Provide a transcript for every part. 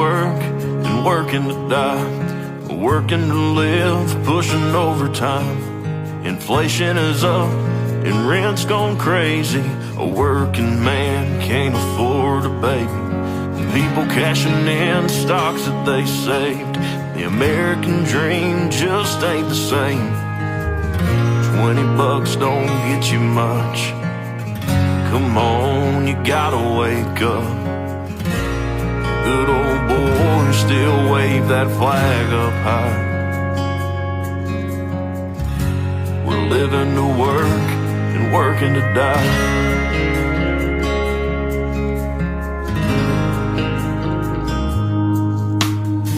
work and working to die, working to live, pushing overtime. Inflation is up and rent's gone crazy. A working man can't afford a baby. People cashing in stocks that they saved. The American dream just ain't the same. $20 don't get you much. Come on, you gotta wake up. Good old boys still wave that flag up high. We're living to work and working to die.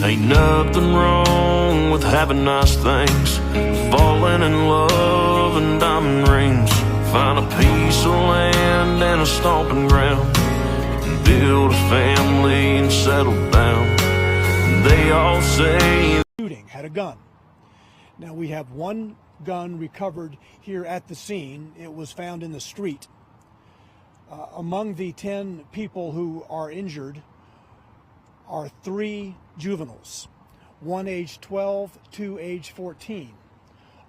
Ain't nothing wrong with having nice things, falling in love and diamond rings. Find a piece of land and a stomping ground, and build a family and settle down. They all say shooting had a gun. Now we have one gun recovered here at the scene. It was found in the street. Among the 10 people who are injured are 3 juveniles, one age 12, 2 age 14.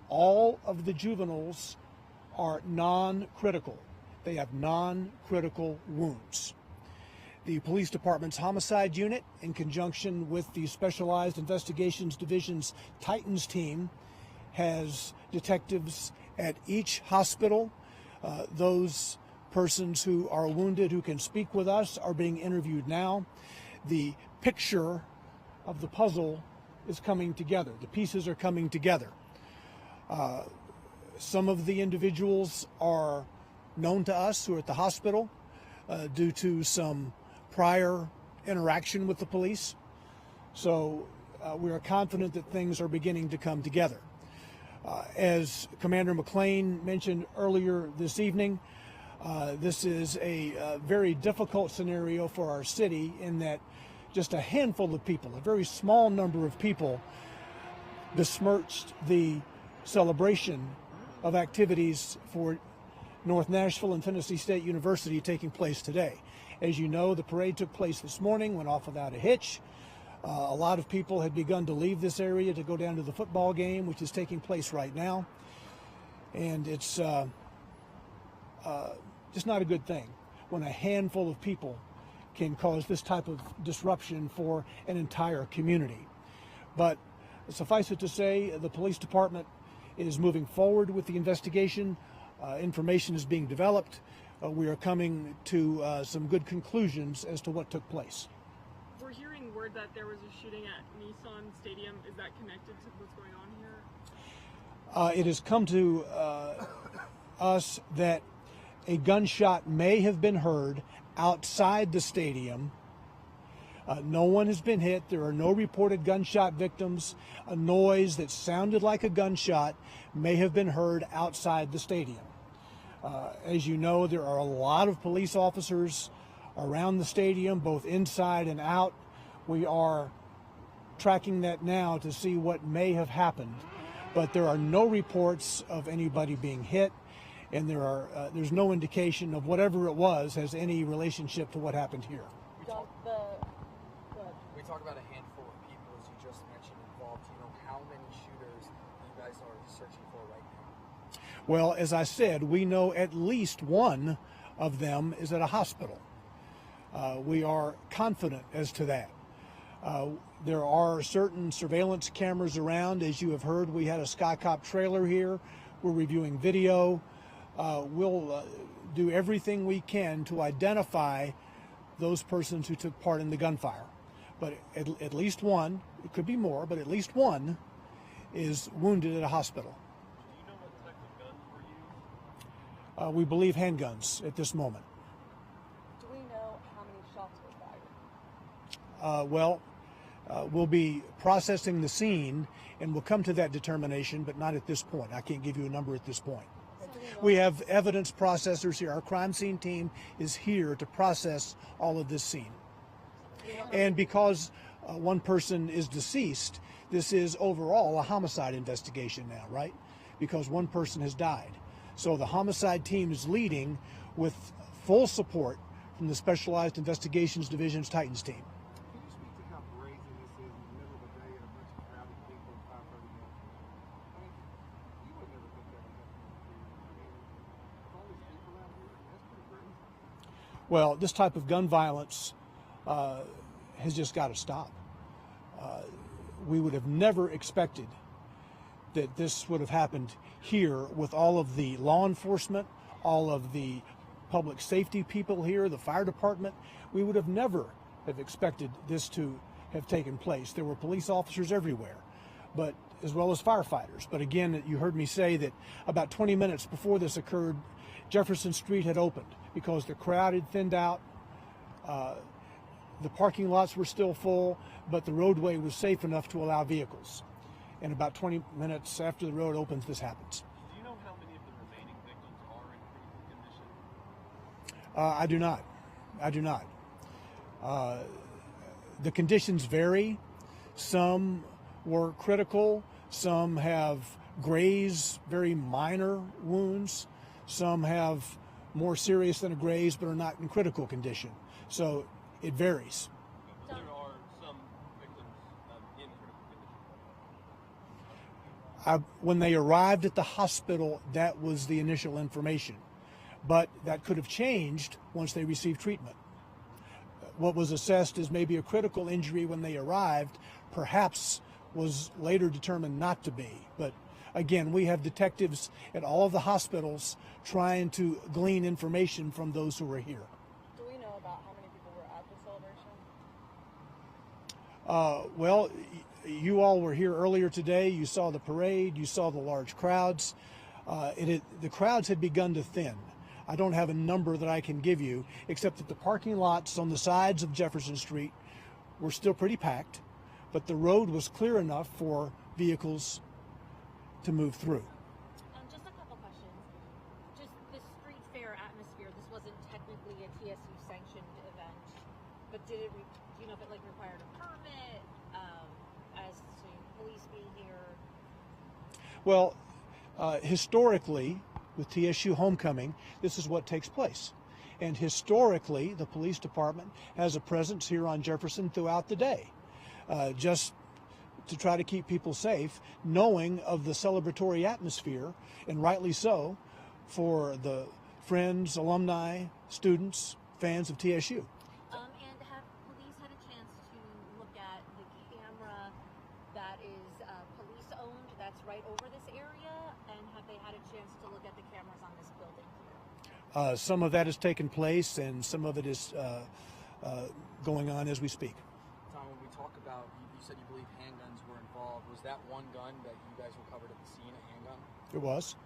All of the juveniles are non-critical. They have non-critical wounds. The police department's homicide unit, in conjunction with the Specialized Investigations Division's Titans team, has detectives at each hospital. Those persons who are wounded who can speak with us are being interviewed now. The picture of the puzzle is coming together. The pieces are coming together. Some of the individuals are known to us who are at the hospital due to some prior interaction with the police. So we are confident that things are beginning to come together. As Commander McLean mentioned earlier this evening, this is a very difficult scenario for our city in that just a handful of people, a very small number of people, besmirched the celebration of activities for North Nashville and Tennessee State University taking place today. As you know, the parade took place this morning, went off without a hitch. A lot of people had begun to leave this area to go down to the football game, which is taking place right now. And it's just not a good thing when a handful of people can cause this type of disruption for an entire community. But suffice it to say, the police department is moving forward with the investigation. Information is being developed. We are coming to some good conclusions as to what took place. We're hearing word that there was a shooting at Nissan Stadium. Is that connected to what's going on here? It has come to us that a gunshot may have been heard outside the stadium. No one has been hit. There are no reported gunshot victims. A noise that sounded like a gunshot may have been heard outside the stadium. As you know, there are a lot of police officers around the stadium, both inside and out. We are tracking that now to see what may have happened, but there are no reports of anybody being hit, and there's no indication of whatever it was has any relationship to what happened here. We talk about a handful of people, as you just mentioned, involved. Do you know how many shooters you guys are searching for right now? Well, as I said, we know at least one of them is at a hospital. We are confident as to that. There are certain surveillance cameras around. As you have heard, we had a Sky Cop trailer here. We're reviewing video. We'll do everything we can to identify those persons who took part in the gunfire. But at least one, it could be more, but at least one is wounded at a hospital. Do you know what type of guns were used? We believe handguns at this moment. Do we know how many shots were fired? We'll be processing the scene, and we'll come to that determination, but not at this point. I can't give you a number at this point. We have evidence processors here. Our crime scene team is here to process all of this scene. And because one person is deceased, this is overall a homicide investigation now, right? Because one person has died. So the homicide team is leading with full support from the Specialized Investigations Division's Titans team. Can you speak to how Well, this type of gun violence has just got to stop. We would have never expected that this would have happened here with all of the law enforcement, all of the public safety people here, the fire department. We would have never have expected this to have taken place. There were police officers everywhere, but as well as firefighters. But again, you heard me say that about 20 minutes before this occurred, Jefferson Street had opened because the crowd had thinned out. The parking lots were still full, but the roadway was safe enough to allow vehicles. And about 20 minutes after the road opens, this happens. Do you know how many of the remaining victims are in critical condition? I do not. I do not. The conditions vary. Some were critical. Some have graze, very minor wounds. Some have more serious than a graze but are not in critical condition. So it varies. But there are some victims in critical condition. When they arrived at the hospital, that was the initial information. But that could have changed once they received treatment. What was assessed as maybe a critical injury when they arrived, perhaps was later determined not to be. But again, we have detectives at all of the hospitals trying to glean information from those who were here. Do we know about how many people were at the celebration? Well, you all were here earlier today. You saw the parade. You saw the large crowds. The crowds had begun to thin. I don't have a number that I can give you, except that the parking lots on the sides of Jefferson Street were still pretty packed, but the road was clear enough for vehicles to move through. Just a couple questions. Just the street fair atmosphere, this wasn't technically a TSU sanctioned event, but did it, do you know if it like required a permit as to police being here? Well, historically, with TSU homecoming, this is what takes place. And historically, the police department has a presence here on Jefferson throughout the day, just to try to keep people safe, knowing of the celebratory atmosphere, and rightly so, for the friends, alumni, students, fans of TSU. And have police had a chance to look at the camera that is police owned, that's right over this area? And have they had a chance to look at the cameras on this building here? Some of that has taken place, and some of it is going on as we speak. Tom, when we talk about, you said you believe handguns were involved. Was that one gun that you guys recovered at the scene, a handgun? It was.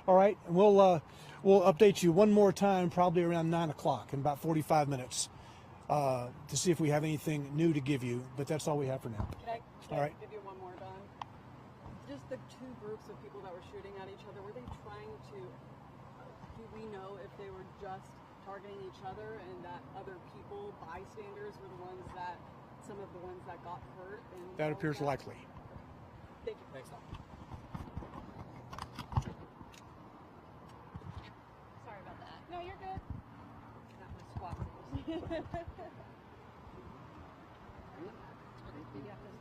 All right, and we'll update you one more time, probably around 9 o'clock in about 45 minutes, to see if we have anything new to give you. But that's all we have for now. Can All I right. give you one more, Don? Just the two groups of people that were shooting at each other, were they trying to, do we know if they were just targeting each other and that other people, bystanders, were the ones that, some of the ones that got hurt? And That appears likely. Thank you. Thanks, Tom. Sorry about that. No, you're good. Not my squawk. You have to